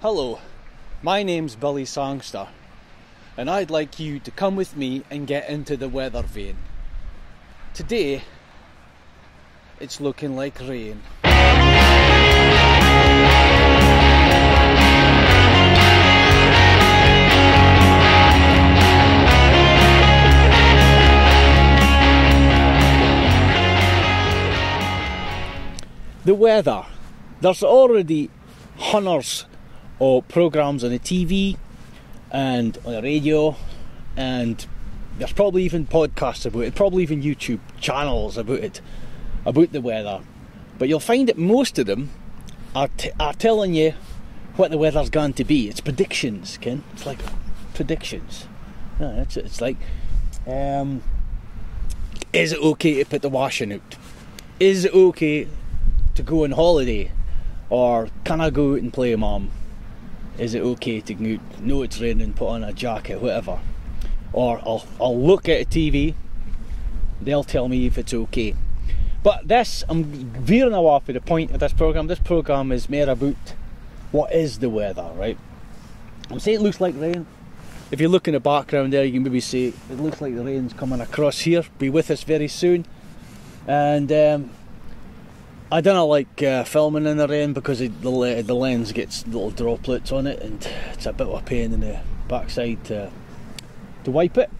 Hello, my name's Billy Songster, and I'd like you to come with me and get into the weather vane. Today, it's looking like rain. The weather. There's already hundreds of programs on the TV and on the radio, and there's probably even podcasts about it, probably even YouTube channels about it, about the weather. But you'll find that most of them are telling you what the weather's going to be. It's predictions, Ken. It's like predictions. Yeah, it's like, is it okay to put the washing out? Is it okay to go on holiday? Or can I go out and play mum? Is it okay to go out? No, it's raining, put on a jacket, whatever. Or I'll look at a TV, they'll tell me if it's okay. But this, I'm veering away from the point of this programme. This programme is more about what is the weather, right? I'm saying it looks like rain. If you look in the background there, you can maybe see it looks like the rain's coming across here. Be with us very soon. And I don't like filming in the rain because the lens gets little droplets on it, and it's a bit of a pain in the backside to wipe it.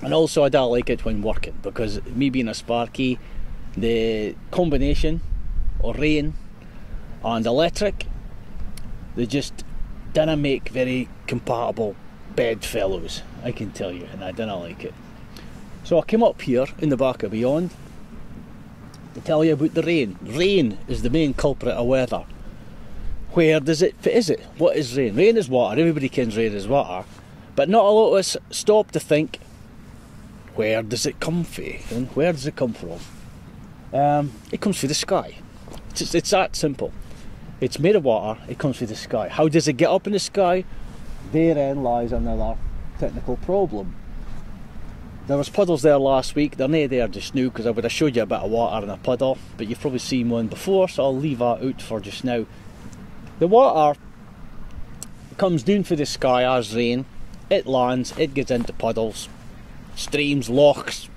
And also I don't like it when working, because me being a Sparky, the combination of rain and electric, they just didn't make very compatible bedfellows, I can tell you, and I didn't like it. So I came up here in the back of Beyond to tell you about the rain. Rain is the main culprit of weather. Where does it fit? Is it? What is rain? Rain is water. Everybody knows rain is water. But not a lot of us stop to think, where does it come from? And where does it come from? It comes from the sky. It's that simple. It's made of water. It comes from the sky. How does it get up in the sky? Therein lies another technical problem. There was puddles there last week. They're not there just now because I would have showed you a bit of water in a puddle, but you've probably seen one before, so I'll leave that out for just now. The water comes down from the sky as rain. It lands, it gets into puddles, streams, lochs,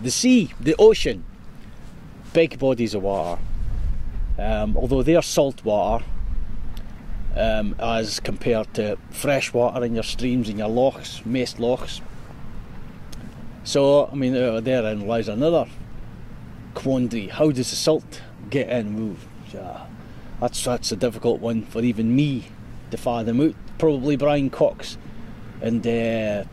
the sea, the ocean. Big bodies of water. Although they're salt water, as compared to fresh water in your streams and your lochs, most lochs. So, I mean, therein lies another quandary. How does the salt get in? That's a difficult one for even me to fathom out. Probably Brian Cox and a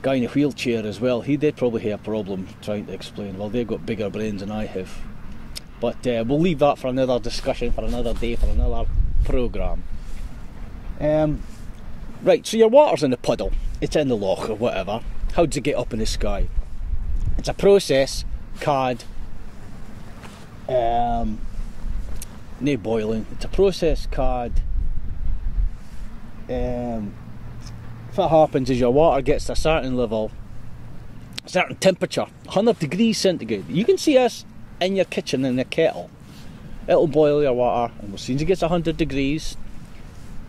guy in a wheelchair as well. He did probably have a problem trying to explain. Well, they've got bigger brains than I have. But we'll leave that for another discussion, for another day, for another programme. Right, so your water's in the puddle. It's in the loch or whatever. How does it get up in the sky? It's a process called, no boiling, it's a process called, what happens is your water gets to a certain level, a certain temperature, 100 degrees centigrade. You can see this in your kitchen in a kettle. It'll boil your water, and as soon as it gets 100 degrees,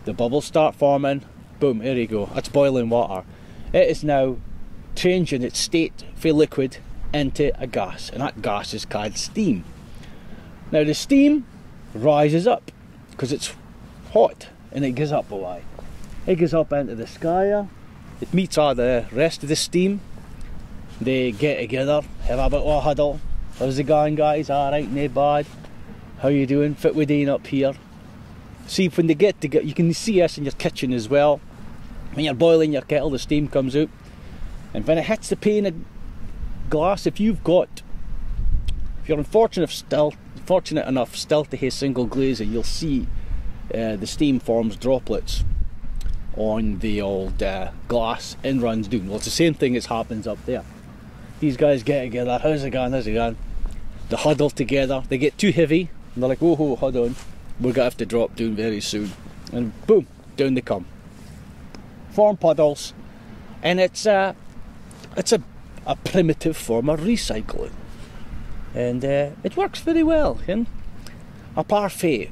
the bubbles start forming, boom, there you go, that's boiling water. It is now changing its state from liquid into a gas, and that gas is called steam. Now the steam rises up because it's hot, and it goes up a way. It goes up into the sky. It meets all the rest of the steam. They get together, have a bit of a huddle. How's it going, guys? Alright, no bad. How you doing? Fit with Dean up here. See, when they get together, you can see us in your kitchen as well. When you're boiling your kettle, the steam comes out. And when it hits the pane of glass, if you're fortunate enough still to have single glazing, you'll see the steam forms droplets on the old glass and runs down. Well, it's the same thing as happens up there. These guys get together. How's it going? How's it going? They huddle together. They get too heavy, and they're like, "Oh, hold on, we're gonna have to drop down very soon." And boom, down they come. Form puddles, and it's a primitive form of recycling, and it works very well. Apart from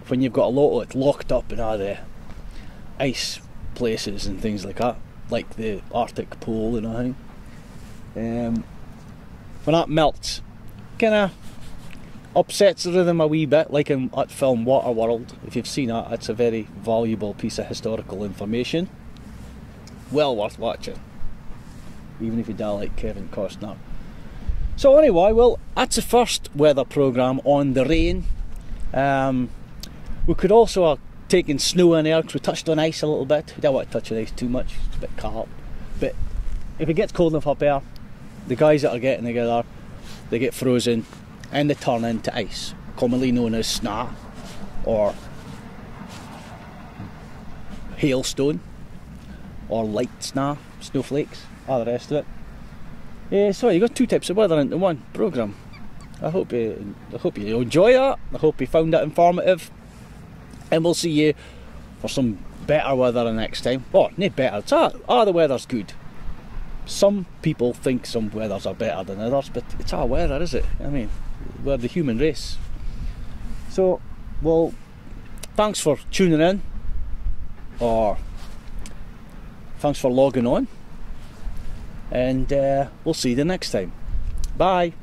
when you've got a lot of it locked up in all the ice places and things like that, like the Arctic Pole and everything. When that melts, kind of upsets the rhythm a wee bit, like in that film Waterworld. If you've seen that, it's a very valuable piece of historical information. Well worth watching, even if you don't like Kevin Costner. So anyway, well, that's the first weather programme on the rain. We could also have taken snow in there, because we touched on ice a little bit. We don't want to touch on ice too much, it's a bit cold. But if it gets cold enough up there, the guys that are getting together, they get frozen and they turn into ice, commonly known as snow or hailstone or light snow, snowflakes, all the rest of it. So you got two types of weather into one programme. I hope you enjoy that. I hope you found it informative, and we'll see you for some better weather the next time. Oh, not better, it's the weather's good. Some people think some weathers are better than others, but it's our weather, is it? I mean, we're the human race. So, well, thanks for tuning in, or thanks for logging on, and we'll see you the next time. Bye.